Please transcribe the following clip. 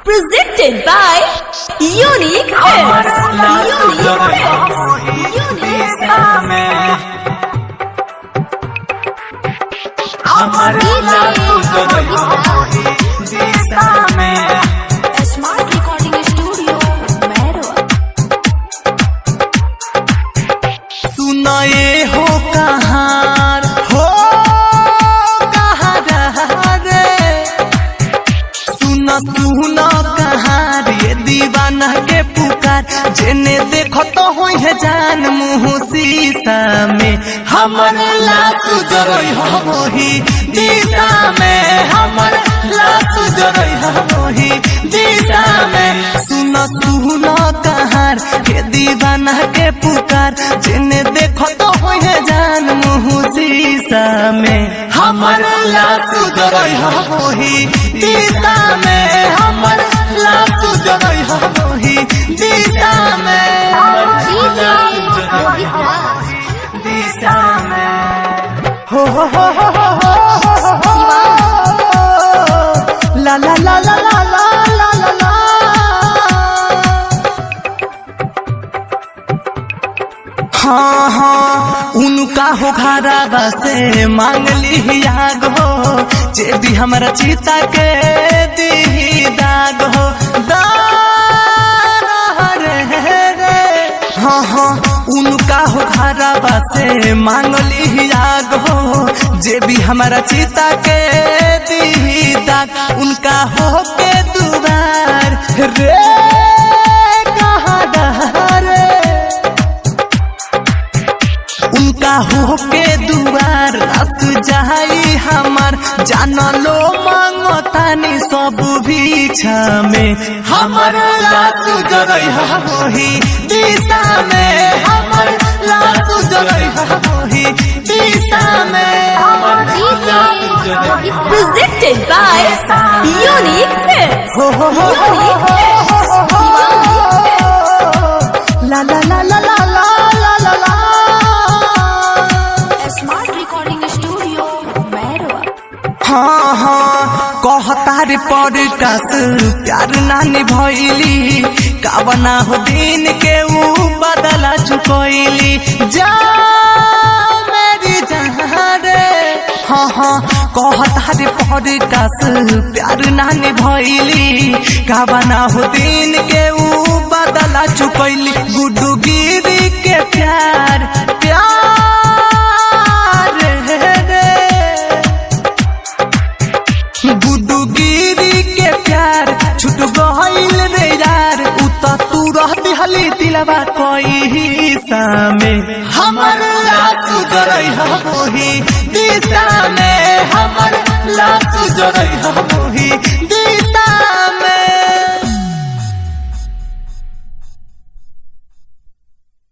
Presented by Unique Hits. Smart Recording Studio, Mehro. सुनाए हो कहाँ रे सुना कहाँ रे दीवाना के पुकार जेने देखो तो हो है जान मुँह शीशा में हमर लाश जरई हो वही दिशा में हमर लाश जरई हो वही दिशा में सुना कहाँ रे दीवाना के पुकार जेने देखो तो हो है जान मुँह शीशा में हमर लाश जरई हो वही दिशा में हमर लाश जरई हो वही दिशा में दिशा में हो ला ला ला ला ला ला ला ला हाँ हाँ उनका हो घराबा से मांग ली आग हो जे भी हमारा चिता के दी दाग हो हाँ हाँ उनका हो घराबा से मांग ली आग हो जे भी हमारा चिता के दी दाग उनका हो के दुबार रे उनका हो के दुआर रस जाई हमार जान लो मांगो तानी सब भीछा में हमर लाश जरई वही दिशा में हमर लाश जरई वही दिशा में Presented by Unique Hits. ला ला ला ला ला ला ला ला Smart Recording Studio, Mehro. हाँ हाँ कहता रे पॉडकास्ट प्यार नानी भइली कावना हो दिन के ऊ बदला चुकैली जा मेरी जहाँ रे हाँ हाँ कहता रे पॉडकास्ट प्यार नानी भइली कावना हो दिन के ऊ बदला चुकैली गुड्डू गिरी के प्यार गुड्डू गिरी के प्यार छुट गइल रे यार उता तू रहती हली दिलवा कोई हिस्सा में हमर लाश जरई वही दिशा में हमर लाश जरई वही